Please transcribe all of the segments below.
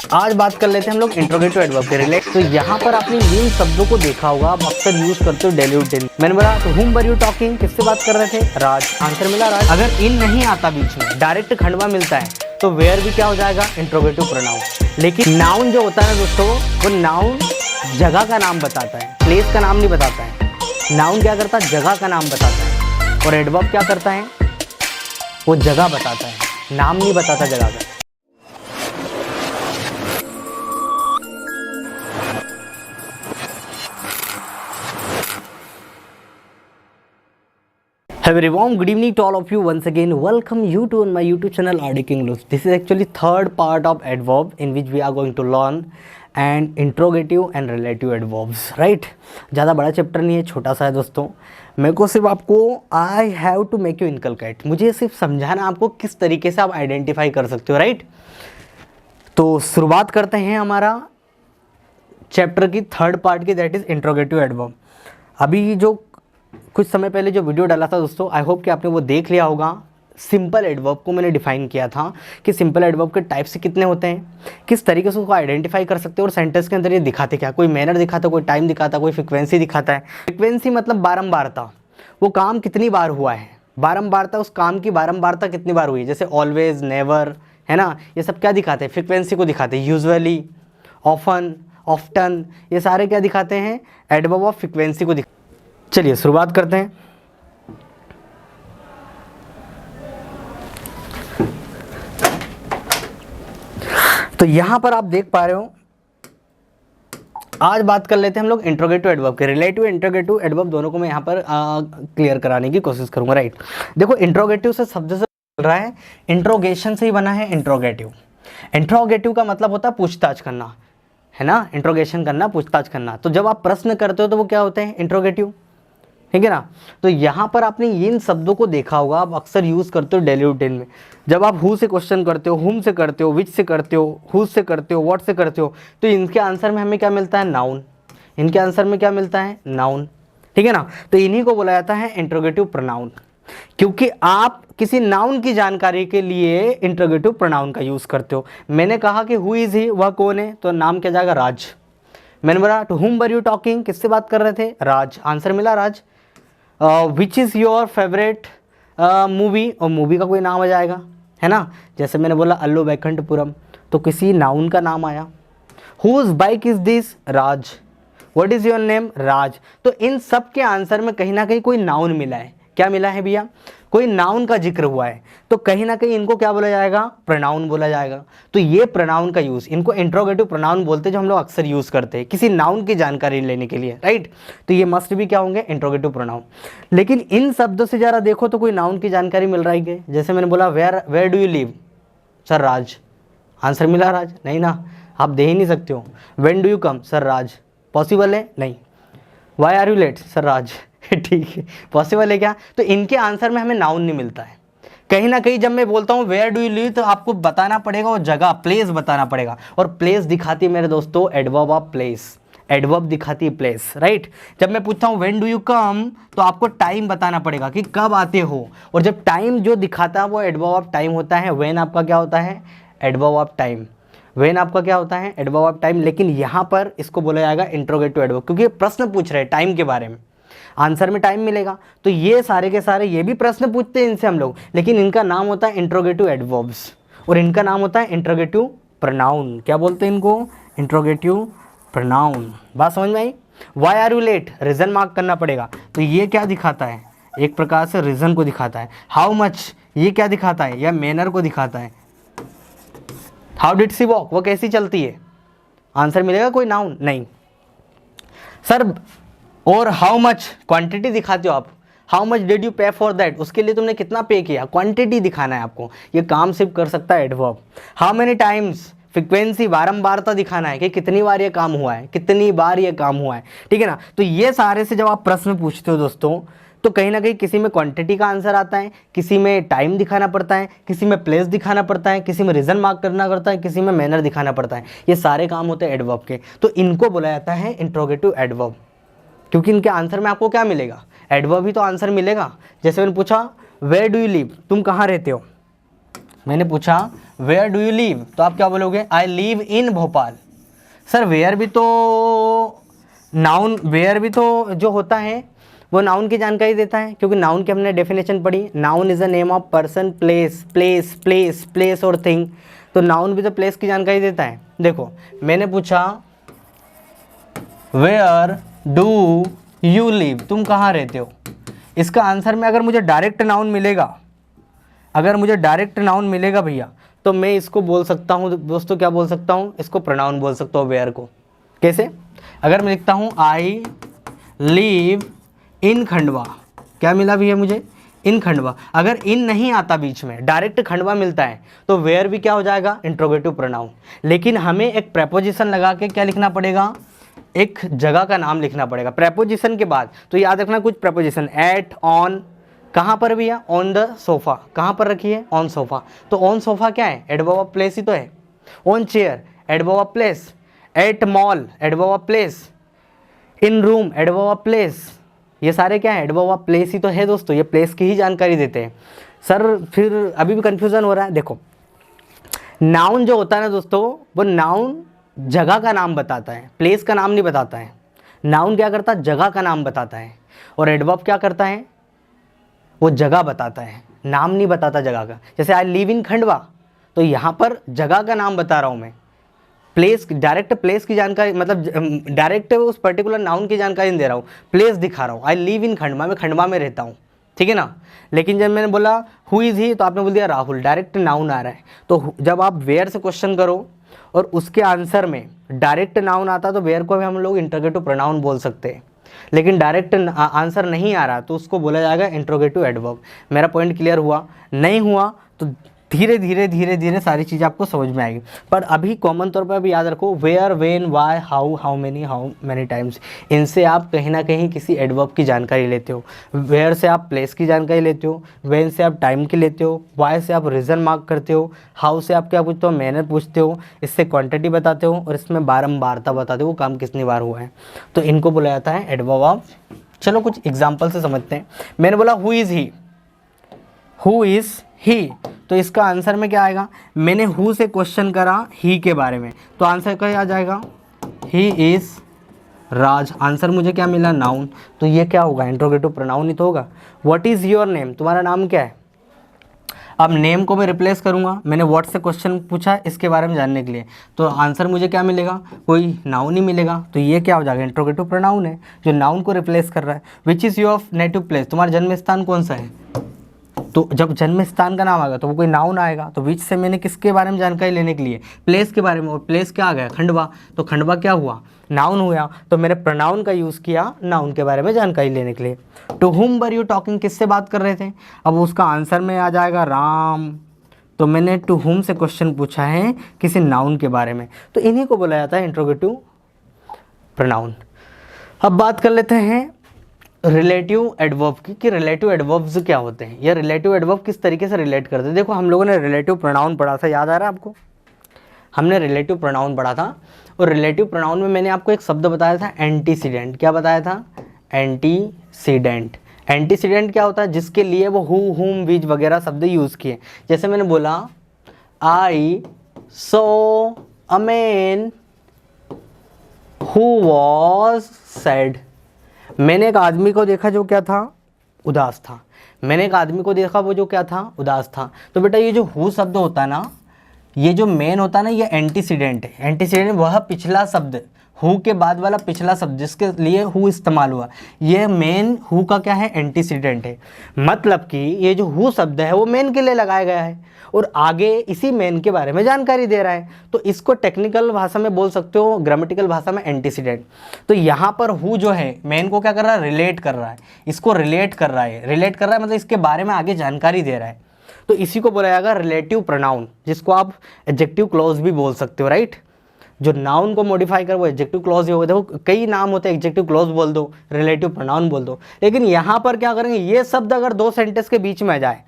आज बात कर लेते हैं हम लोग इंट्रोगेटिव एडवर्ब के रिलेट। तो यहाँ पर आपने इन शब्दों को देखा होगा, आप अक्सर यूज करते हो डेली डेली। मैंने बोला तो हुम वर यू टॉकिंग, किससे बात कर रहे थे? राज। आंसर मिला राज। अगर इन नहीं आता बीच में, डायरेक्ट खंडवा मिलता है तो वेयर भी क्या हो जाएगा? Interrogative pronoun. लेकिन नाउन जो होता है दोस्तों, वो नाउन जगह का नाम बताता है, प्लेस का नाम नहीं बताता है। नाउन क्या करता है? जगह का नाम बताता है। और एडवर्ब क्या करता है? वो जगह बताता है, नाम नहीं बताता जगह का। Hey everyone, good evening to all of you once again. Welcome you to on my YouTube channel RD King English. This is actually third part of adverb in which we are going to learn and interrogative and relative adverbs, right? ज़्यादा बड़ा chapter नहीं है, छोटा सा है दोस्तों। मेरे को सिर्फ आपको I have to make you inculcate, मुझे सिर्फ समझाना आपको किस तरीके से आप आइडेंटिफाई कर सकते हो, राइट? तो शुरुआत करते हैं हमारा चैप्टर की थर्ड पार्ट की, दैट इज़ इंट्रोगेटिव एडवर्ब। अभी जो कुछ समय पहले जो वीडियो डाला था दोस्तों, आई होप कि आपने वो देख लिया होगा। सिंपल एडवर्ब को मैंने डिफाइन किया था कि सिंपल एडवर्ब के टाइप्स कितने होते हैं, किस तरीके से उसको आइडेंटिफाई कर सकते हो और सेंटेंस के अंदर ये दिखाते क्या, कोई मैनर दिखाता, कोई टाइम दिखाता, कोई फ्रिक्वेंसी दिखाता है। फ्रिक्वेंसी मतलब बारंबारता, वो काम कितनी बार हुआ है, बारंबारता, उस काम की बारंबारता कितनी बार हुई है, जैसे ऑलवेज, नेवर, है ना, ये सब क्या दिखाते हैं? फ्रिक्वेंसी को दिखाते हैं। यूजुअली, ऑफन, ऑफ्टन, ये सारे क्या दिखाते हैं? एडवर्ब ऑफ फ्रिक्वेंसी को दिखाते हैं। चलिए शुरुआत करते हैं। तो यहां पर आप देख पा रहे हो, आज बात कर लेते हैं हम लोग इंट्रोगेटिव एडवर्ब के। रिलेटिव इंट्रोगेटिव एडवर्ब दोनों को मैं यहां पर क्लियर कराने की कोशिश करूंगा, राइट? देखो, इंट्रोगेटिव से शब्द से चल रहा है, इंट्रोगेशन से ही बना है इंट्रोगेटिव। इंट्रोगेटिव का मतलब होता है पूछताछ करना, है ना? इंट्रोगेशन करना, पूछताछ करना। तो जब आप प्रश्न करते हो तो वो क्या होते हैं? इंट्रोगेटिव, ठीक है ना? तो यहाँ पर आपने इन शब्दों को देखा होगा, आप अक्सर यूज़ करते हो डेली रूटीन में। जब आप हु से क्वेश्चन करते हो, हुम से करते हो, विच से करते हो, हुज से करते हो, व्हाट से करते हो, तो इनके आंसर में हमें क्या मिलता है? नाउन। इनके आंसर में क्या मिलता है? नाउन, ठीक है ना? तो इन्हीं को बोला जाता है इंट्रोगेटिव प्रोनाउन, क्योंकि आप किसी नाउन की जानकारी के लिए इंट्रोगेटिव प्रोनाउन का यूज़ करते हो। मैंने कहा कि हु इज़ ही, वह कौन है, तो नाम क्या जाएगा? राज। मैंने बोला to whom were you talking, किससे बात कर रहे थे? राज। आंसर मिला Raj. Which is your favourite movie, और मूवी का कोई नाम आ जाएगा, है ना? जैसे मैंने बोला अल्लू वैकुंठपुरम, तो किसी नाउन का नाम आया। Whose bike is this? Raj. What is your name? Raj. तो इन सब के आंसर में कहीं ना कहीं कोई नाउन मिला है। क्या मिला है भैया? कोई नाउन का जिक्र हुआ है, तो कहीं ना कहीं इनको क्या बोला जाएगा? प्रोनाउन बोला जाएगा। तो ये प्रोनाउन का यूज़, इनको इंट्रोगेटिव प्रोनाउन बोलते हैं, जो हम लोग अक्सर यूज़ करते हैं किसी नाउन की जानकारी लेने के लिए, राइट? तो ये मस्ट भी क्या होंगे? Interrogative pronoun. लेकिन इन शब्दों से ज़रा देखो तो कोई नाउन की जानकारी मिल रही है। जैसे मैंने बोला where do you live? Sir Raj. Answer मिला राज? नहीं ना, आप दे ही नहीं सकते हो। When do you come? Sir Raj. Possible है? नहीं। Why are you late? Sir Raj. ठीक है, पॉसिबल है क्या? तो इनके आंसर में हमें नाउन नहीं मिलता है। कहीं ना कहीं जब मैं बोलता हूँ वेयर डू यू लिव, तो आपको बताना पड़ेगा वो जगह, प्लेस बताना पड़ेगा। और प्लेस दिखाती है मेरे दोस्तों एडवर्ब ऑफ प्लेस। एडवर्ब दिखाती है प्लेस, राइट? जब मैं पूछता हूँ व्हेन डू यू कम, तो आपको टाइम बताना पड़ेगा कि कब आते हो। और जब टाइम जो दिखाता है वो एडवर्ब ऑफ टाइम होता है। व्हेन आपका क्या होता है? Adverb of time. व्हेन आपका क्या होता है? Adverb of time. लेकिन यहाँ पर इसको बोला जाएगा इंट्रोगेटिव एडवर्ब, क्योंकि प्रश्न पूछ रहे हैं टाइम के बारे में, आंसर में टाइम मिलेगा। तो ये सारे के सारे ये भी प्रश्न पूछते हैं इनसे हम लोग, लेकिन इनका नाम होता है इंट्रोगेटिव एडवर्ब्स, और इनका नाम होता है इंट्रोगेटिव प्रोनाउन। क्या बोलते हैं इनको? Interrogative pronoun. बात समझ में आई? Why are you late? Reason mark करना पड़ेगा। तो ये क्या दिखाता है? एक प्रकार से रीजन को दिखाता है। हाउ मच, ये क्या दिखाता है? या मैनर को दिखाता है। हाउ डिड सी वॉक, वो कैसी चलती है? आंसर मिलेगा कोई नाउन? नहीं सर। और हाउ मच, क्वांटिटी दिखाते हो आप। हाउ मच डिड यू पे फॉर दैट, उसके लिए तुमने कितना पे किया, क्वांटिटी दिखाना है आपको। ये काम सिर्फ कर सकता है adverb. How many times, frequency, बारंबारता दिखाना है कि कितनी बार ये काम हुआ है, कितनी बार ये काम हुआ है, ठीक है ना? तो ये सारे से जब आप प्रश्न पूछते हो दोस्तों, तो कहीं ना कहीं किसी में क्वांटिटी का आंसर आता है, किसी में टाइम दिखाना पड़ता है, किसी में प्लेस दिखाना पड़ता है, किसी में रीजन मार्क करना पड़ता है, किसी में मैनर दिखाना पड़ता है। ये सारे काम होते हैं एडवर्ब के। तो इनको बोला जाता है इंट्रोगेटिव एडवर्ब, क्योंकि इनके आंसर में आपको क्या मिलेगा? एडवर्ब ही तो आंसर मिलेगा। जैसे मैंने पूछा वेयर डू यू लिव, तुम कहाँ रहते हो? मैंने पूछा वेयर डू यू लीव, तो आप क्या बोलोगे, I live in Bhopal. Sir where भी तो नाउन, वेयर भी तो जो होता है वो नाउन की जानकारी देता है, क्योंकि नाउन की हमने डेफिनेशन पढ़ी, noun is a name of person, place, place place place और थिंग, तो नाउन भी तो प्लेस की जानकारी देता है। देखो मैंने पूछा वेयर डू यू लिव, तुम कहाँ रहते हो, इसका आंसर में अगर मुझे डायरेक्ट नाउन मिलेगा, अगर मुझे डायरेक्ट नाउन मिलेगा भैया, तो मैं इसको बोल सकता हूँ दोस्तों, क्या बोल सकता हूँ, इसको प्रोनाउन बोल सकता हूँ वेयर को। कैसे, अगर मैं लिखता हूँ आई लीव इन खंडवा, क्या मिला भैया मुझे, इन खंडवा, अगर इन नहीं आता बीच में, डायरेक्ट खंडवा मिलता है, तो वेयर भी क्या हो जाएगा, इंट्रोगेटिव प्रोनाउन। लेकिन हमें एक प्रेपोजिशन लगा के क्या लिखना पड़ेगा, एक जगह का नाम लिखना पड़ेगा प्रेपोजिशन के बाद। तो याद रखना कुछ प्रेपोजिशन, एट, ऑन, कहाँ पर भैया, ऑन द सोफा, कहाँ पर रखी है, ऑन सोफा, तो ऑन सोफा क्या है, एडवर्ब ऑफ प्लेस ही तो है। On chair adverb of place, at mall adverb of place, in room adverb of place, ये सारे क्या है, एडवर्ब ऑफ प्लेस ही तो है दोस्तों, ये प्लेस की ही जानकारी देते हैं। सर फिर अभी भी कंफ्यूजन हो रहा है, देखो नाउन जो होता है ना दोस्तों, वो नाउन जगह का नाम बताता है, प्लेस का नाम नहीं बताता है। नाउन क्या करता है, जगह का नाम बताता है, और एडवर्ब क्या करता है, वो जगह बताता है, नाम नहीं बताता जगह का। जैसे आई लिव इन खंडवा, तो यहाँ पर जगह का नाम बता रहा हूँ मैं, प्लेस, डायरेक्ट प्लेस की जानकारी, मतलब डायरेक्ट उस पर्टिकुलर नाउन की जानकारी नहीं दे रहा हूँ, प्लेस दिखा रहा हूँ, आई लिव इन खंडवा, मैं खंडवा में रहता हूँ, ठीक है ना। लेकिन जब मैंने बोला हु इज़ ही, तो आपने बोल दिया राहुल, डायरेक्ट नाउन आ रहा है। तो जब आप वेयर से क्वेश्चन करो और उसके आंसर में डायरेक्ट नाउन आता, तो वेयर को भी हम लोग इंट्रोगेटिव प्रोनाउन बोल सकते हैं। लेकिन डायरेक्ट आंसर नहीं आ रहा, तो उसको बोला जाएगा इंट्रोगेटिव एडवर्ब। मेरा पॉइंट क्लियर हुआ, नहीं हुआ तो धीरे धीरे धीरे धीरे सारी चीज़ें आपको समझ में आएगी। पर अभी कॉमन तौर पर अभी याद रखो, where, when, why, how, how many times, इनसे आप कहीं ना कहीं किसी एडवर्ब की जानकारी लेते हो। वेयर से आप प्लेस की जानकारी लेते हो, वेन से आप टाइम की लेते हो, वाई से आप रीज़न मार्क करते हो, हाउ से आप क्या पूछते हो, मैनर पूछते हो, इससे क्वांटिटी बताते हो, और इसमें बारंबारता बताते हो, वो काम कितनी बार हुआ है। तो इनको बोला जाता है एडवर्ब ऑफ। चलो कुछ एग्जाम्पल से समझते हैं। मैंने बोला who is he, who is he, तो इसका आंसर में क्या आएगा, मैंने हु से क्वेश्चन करा ही के बारे में, तो आंसर क्या आ जाएगा, ही इज़ राज, आंसर मुझे क्या मिला, नाउन, तो ये क्या होगा, इंट्रोगेटिव प्रोनाउन ही तो होगा। व्हाट इज़ योर नेम, तुम्हारा नाम क्या है, अब नेम को मैं रिप्लेस करूंगा, मैंने व्हाट से क्वेश्चन पूछा इसके बारे में जानने के लिए, तो आंसर मुझे क्या मिलेगा, कोई नाउन ही मिलेगा, तो ये क्या हो जाएगा, इंट्रोगेटिव प्रोनाउन है जो नाउन को रिप्लेस कर रहा है। विच इज़ योर नेटिव प्लेस, तुम्हारा जन्म स्थान कौन सा है, तो जब जन्म स्थान का नाम आएगा तो वो कोई नाउन आएगा, तो विच से मैंने किसके बारे में जानकारी लेने के लिए, प्लेस के बारे में, और प्लेस क्या आ गया, खंडवा, तो खंडवा क्या हुआ, नाउन हुआ, तो मैंने प्रोनाउन का यूज़ किया नाउन के बारे में जानकारी लेने के लिए। To whom were you talking, किससे बात कर रहे थे, अब उसका आंसर में आ जाएगा राम, तो मैंने टू हुम से क्वेश्चन पूछा है किसी नाउन के बारे में, तो इन्हीं को बोला जाता है इंट्रोगेटिव प्रोनाउन। अब बात कर लेते हैं रिलेटिव एडवर्ब की, कि रिलेटिव एडवर्ब्स क्या होते हैं, या रिलेटिव एडवर्ब किस तरीके से रिलेट करते हैं। देखो हम लोगों ने रिलेटिव प्रोनाउन पढ़ा था, याद आ रहा है आपको, हमने रिलेटिव प्रोनाउन पढ़ा था, और रिलेटिव प्रोनाउन में मैंने आपको एक शब्द बताया था एंटीसीडेंट, क्या बताया था, एंटीसीडेंट। एंटीसीडेंट क्या होता है, जिसके लिए वो हु, हुम, विच वगैरह शब्द यूज़ किए। जैसे मैंने बोला I saw a man who was sad, मैंने एक आदमी को देखा जो क्या था, उदास था, मैंने एक आदमी को देखा वो जो क्या था, उदास था। तो बेटा ये जो हु शब्द होता है ना, ये जो मेन होता है ना, ये एंटीसीडेंट है। एंटीसीडेंट वह पिछला शब्द, हु के बाद वाला पिछला शब्द जिसके लिए हु इस्तेमाल हुआ, ये मेन हु का क्या है, एंटीसीडेंट है। मतलब कि ये जो हु शब्द है वो मेन के लिए लगाया गया है, और आगे इसी मेन के बारे में जानकारी दे रहा है, तो इसको टेक्निकल भाषा में बोल सकते हो, ग्रामेटिकल भाषा में एंटीसीडेंट। तो यहाँ पर हु जो है मेन को क्या कर रहा है, रिलेट कर रहा है, इसको रिलेट कर रहा है, रिलेट कर रहा है मतलब इसके बारे में आगे जानकारी दे रहा है, तो इसी को बोला जाएगा रिलेटिव प्रोनाउन, जिसको आप एडजेक्टिव क्लॉज भी बोल सकते हो, राइट। जो नाउन को मॉडिफाई कर वो एडजेक्टिव क्लॉज ही होगा। देखो कई नाम होते हैं, एडजेक्टिव क्लॉज बोल दो, रिलेटिव प्रोनाउन बोल दो, लेकिन यहाँ पर क्या करेंगे, ये शब्द अगर दो सेंटेंस के बीच में आ जाए,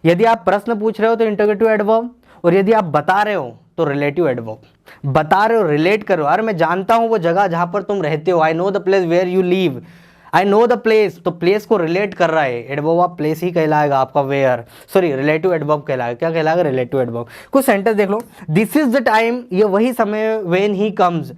यदि आप प्रश्न पूछ रहे हो तो इंटरोगेटिव एडवर्ब, और यदि आप बता रहे हो तो रिलेटिव एडवर्ब। बता रहे हो, रिलेट करो, अरे मैं जानता हूँ वो जगह जहाँ पर तुम रहते हो, I know the place where you live, I know the place, तो प्लेस को रिलेट कर रहा है, एडवर्ब ऑफ प्लेस ही कहलाएगा आपका वेयर, सॉरी रिलेटिव एडवर्ब कहलाएगा, क्या कहलाएगा, रिलेटिव एडवर्ब। कुछ सेंटेंस देख लो, दिस इज द टाइम, ये वही समय, व्हेन ही कम्स,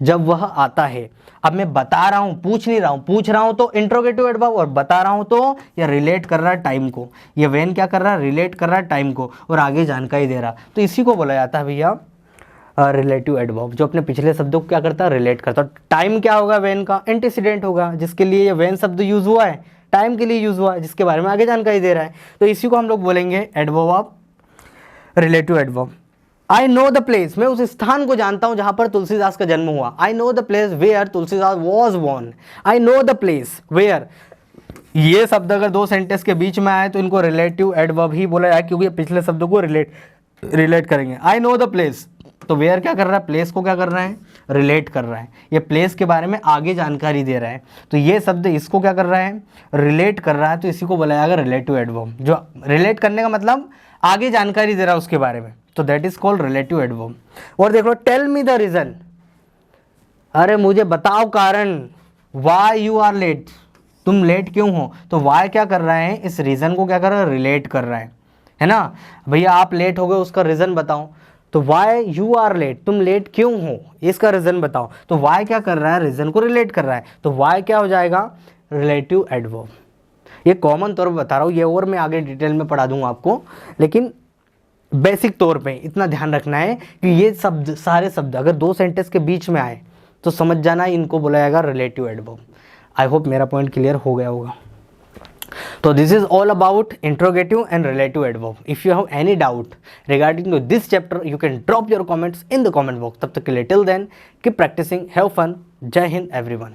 जब वह आता है। अब मैं बता रहा हूं, पूछ नहीं रहा हूं, पूछ रहा हूं तो इंट्रोगेटिव एडवर्ब, और बता रहा हूं तो ये रिलेट कर रहा है टाइम को, ये व्हेन क्या कर रहा है, रिलेट कर रहा है टाइम को, और आगे जानकारी दे रहा, तो इसी को बोला जाता है भैया रिलेटिव एडवर्ब, जो अपने पिछले शब्दों को क्या करता है, रिलेट करता है। टाइम क्या होगा, व्हेन का एंटीसीडेंट होगा, जिसके लिए ये व्हेन शब्द यूज हुआ है, टाइम के लिए यूज हुआ है, जिसके बारे में आगे जानकारी दे रहा है, तो इसी को हम लोग बोलेंगे adverb of relative adverb. I know the place, मैं उस स्थान को जानता हूं जहां पर तुलसीदास का जन्म हुआ। I know the place where Tulsidas was born. I know the place where, ये शब्द अगर दो सेंटेंस के बीच में आए तो इनको रिलेटिव एडवर्ब ही बोला जाए, क्योंकि पिछले शब्दों को रिलेट करेंगे। आई नो द प्लेस, तो वेयर क्या कर रहा है, प्लेस को क्या कर रहा है, रिलेट कर रहा है, ये प्लेस के बारे में आगे जानकारी दे रहा है, तो ये शब्द इसको क्या कर रहा है, रिलेट कर रहा है, तो इसी को बोला जाएगा रिलेटिव एडवर्ब। जो रिलेट करने का मतलब आगे जानकारी दे रहा है उसके बारे में, तो that is called relative adverb. और देख लो, टेल मी द रीजन, अरे मुझे बताओ कारण, वाई यू आर लेट, तुम लेट क्यों हो, तो वाई क्या कर रहा है, इस रीजन को क्या कर रहा है, रिलेट कर रहा है ना, भैया आप लेट हो गए उसका रीजन बताओ, तो वाई यू आर लेट, तुम लेट क्यों हो, इसका रीजन बताओ, तो वाई क्या कर रहा है, रीजन को रिलेट कर रहा है, तो वाई क्या हो जाएगा, रिलेटिव एडवर्ब। ये कॉमन तौर पर बता रहा हूँ, ये और मैं आगे डिटेल में पढ़ा दूंगा आपको, लेकिन बेसिक तौर पे इतना ध्यान रखना है कि ये शब्द, सारे शब्द अगर दो सेंटेंस के बीच में आए तो समझ जाना इनको बोला जाएगा रिलेटिव एडवर्ब। आई होप मेरा पॉइंट क्लियर हो गया होगा। तो this is all about interrogative and relative adverb. If you have any doubt regarding to this chapter you can drop your comments in the comment box. तब तक के लिए till then keep practicing, have fun, Jai Hind everyone.